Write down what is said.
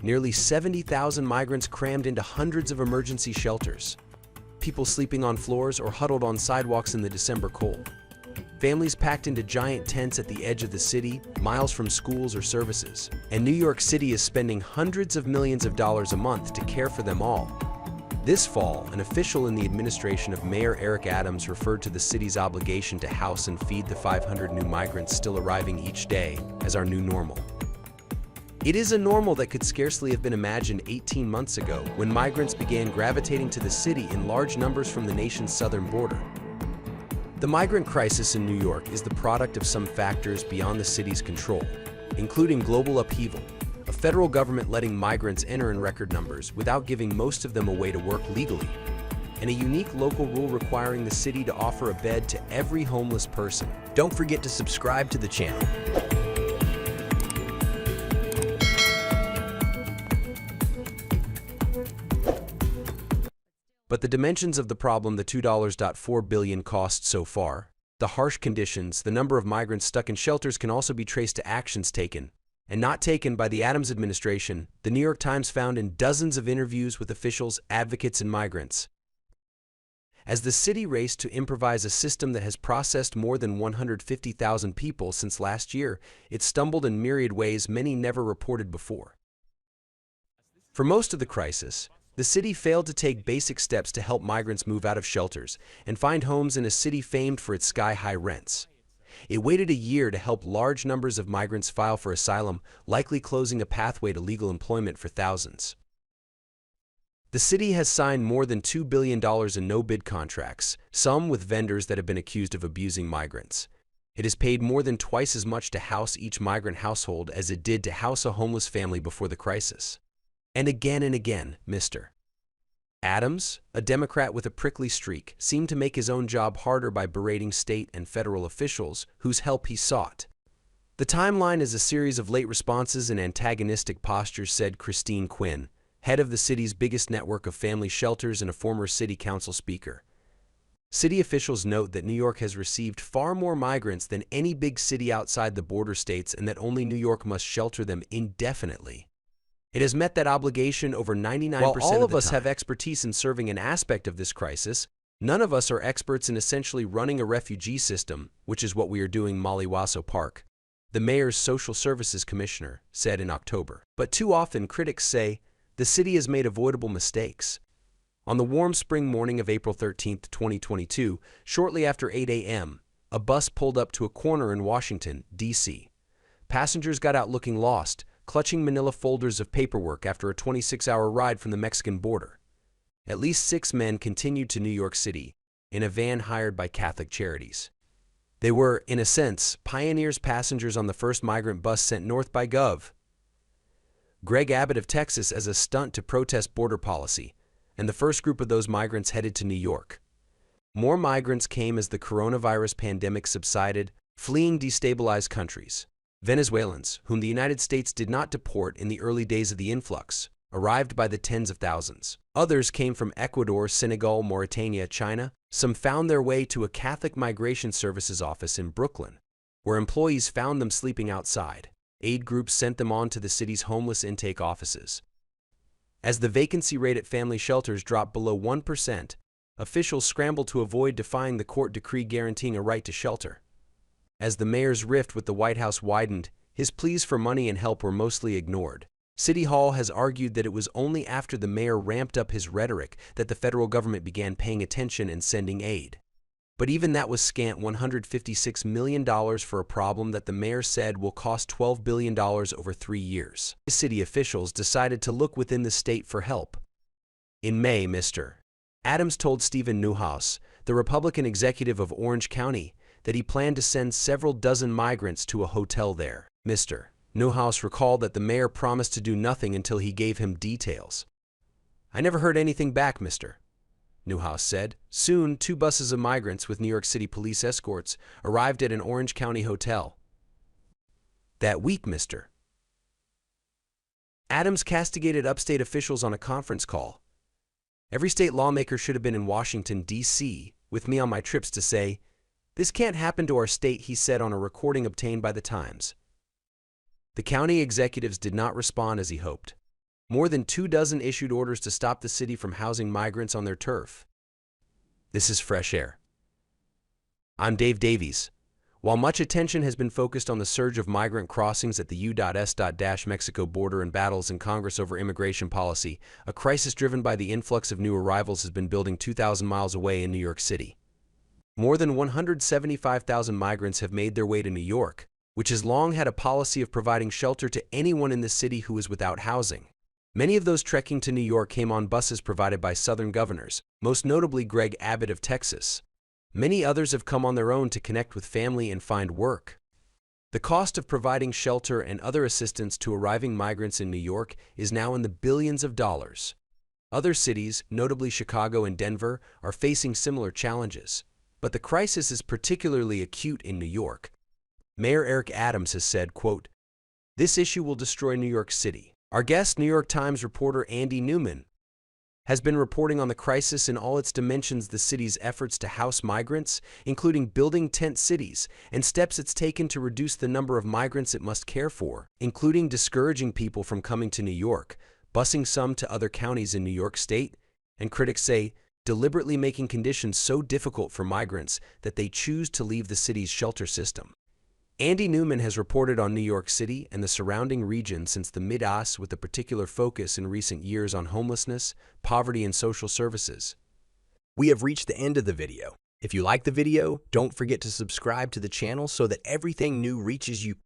Nearly 70,000 migrants crammed into hundreds of emergency shelters. People sleeping on floors or huddled on sidewalks in the December cold. Families packed into giant tents at the edge of the city, miles from schools or services. And New York City is spending hundreds of millions of dollars a month to care for them all. This fall, an official in the administration of Mayor Eric Adams referred to the city's obligation to house and feed the 500 new migrants still arriving each day as our new normal. It is a normal that could scarcely have been imagined 18 months ago when migrants began gravitating to the city in large numbers from the nation's southern border. The migrant crisis in New York is the product of some factors beyond the city's control, including global upheaval, a federal government letting migrants enter in record numbers without giving most of them a way to work legally, and a unique local rule requiring the city to offer a bed to every homeless person. Don't forget to subscribe to the channel. But the dimensions of the problem the $2.4 billion cost so far, the harsh conditions, the number of migrants stuck in shelters can also be traced to actions taken and not taken by the Adams administration, the New York Times found in dozens of interviews with officials, advocates, and migrants. As the city raced to improvise a system that has processed more than 150,000 people since last year, it stumbled in myriad ways many never reported before. For most of the crisis, the city failed to take basic steps to help migrants move out of shelters and find homes in a city famed for its sky-high rents. It waited a year to help large numbers of migrants file for asylum, likely closing a pathway to legal employment for thousands. The city has signed more than $2 billion in no-bid contracts, some with vendors that have been accused of abusing migrants. It has paid more than twice as much to house each migrant household as it did to house a homeless family before the crisis. And again, Mr. Adams, a Democrat with a prickly streak, seemed to make his own job harder by berating state and federal officials whose help he sought. The timeline is a series of late responses and antagonistic postures, said Christine Quinn, head of the city's biggest network of family shelters and a former city council speaker. City officials note that New York has received far more migrants than any big city outside the border states and that only New York must shelter them indefinitely. It has met that obligation over 99% of the time. While all of us have expertise in serving an aspect of this crisis, none of us are experts in essentially running a refugee system, which is what we are doing, Molly Wasso Park, the mayor's social services commissioner, said in October. But too often, critics say, the city has made avoidable mistakes. On the warm spring morning of April 13, 2022, shortly after 8 a.m., a bus pulled up to a corner in Washington, D.C. Passengers got out looking lost, clutching manila folders of paperwork after a 26-hour ride from the Mexican border. At least 6 men continued to New York City in a van hired by Catholic Charities. They were, in a sense, pioneers, passengers on the first migrant bus sent north by Gov. Greg Abbott of Texas as a stunt to protest border policy, and the first group of those migrants headed to New York. More migrants came as the coronavirus pandemic subsided, fleeing destabilized countries. Venezuelans, whom the United States did not deport in the early days of the influx, arrived by the tens of thousands. Others came from Ecuador, Senegal, Mauritania, China. Some found their way to a Catholic Migration Services office in Brooklyn, where employees found them sleeping outside. Aid groups sent them on to the city's homeless intake offices. As the vacancy rate at family shelters dropped below 1%, officials scrambled to avoid defying the court decree guaranteeing a right to shelter. As the mayor's rift with the White House widened, his pleas for money and help were mostly ignored. City Hall has argued that it was only after the mayor ramped up his rhetoric that the federal government began paying attention and sending aid. But even that was scant $156 million for a problem that the mayor said will cost $12 billion over 3 years. City officials decided to look within the state for help. In May, Mr. Adams told Steven Neuhaus, the Republican executive of Orange County, that he planned to send several dozen migrants to a hotel there. Mr. Neuhaus recalled that the mayor promised to do nothing until he gave him details. "I never heard anything back, Mr. Neuhaus said. Soon, 2 buses of migrants with New York City police escorts arrived at an Orange County hotel. That week, Mr. Adams castigated upstate officials on a conference call. Every state lawmaker should have been in Washington, D.C., with me on my trips to say, "This can't happen to our state," he said on a recording obtained by the Times. The county executives did not respond as he hoped. More than 24 issued orders to stop the city from housing migrants on their turf. This is Fresh Air. I'm Dave Davies. While much attention has been focused on the surge of migrant crossings at the U.S.-Mexico border and battles in Congress over immigration policy, a crisis driven by the influx of new arrivals has been building 2,000 miles away in New York City. More than 175,000 migrants have made their way to New York, which has long had a policy of providing shelter to anyone in the city who is without housing. Many of those trekking to New York came on buses provided by Southern governors, most notably Greg Abbott of Texas. Many others have come on their own to connect with family and find work. The cost of providing shelter and other assistance to arriving migrants in New York is now in the billions of dollars. Other cities, notably Chicago and Denver, are facing similar challenges. But the crisis is particularly acute in New York. Mayor Eric Adams has said, quote, "This issue will destroy New York City." Our guest, New York Times reporter Andy Newman, has been reporting on the crisis in all its dimensions, the city's efforts to house migrants, including building tent cities, and steps it's taken to reduce the number of migrants it must care for, including discouraging people from coming to New York, busing some to other counties in New York State, and critics say, deliberately making conditions so difficult for migrants that they choose to leave the city's shelter system. Andy Newman has reported on New York City and the surrounding region since the mid-80s, with a particular focus in recent years on homelessness, poverty, and social services. We have reached the end of the video. If you like the video, don't forget to subscribe to the channel so that everything new reaches you.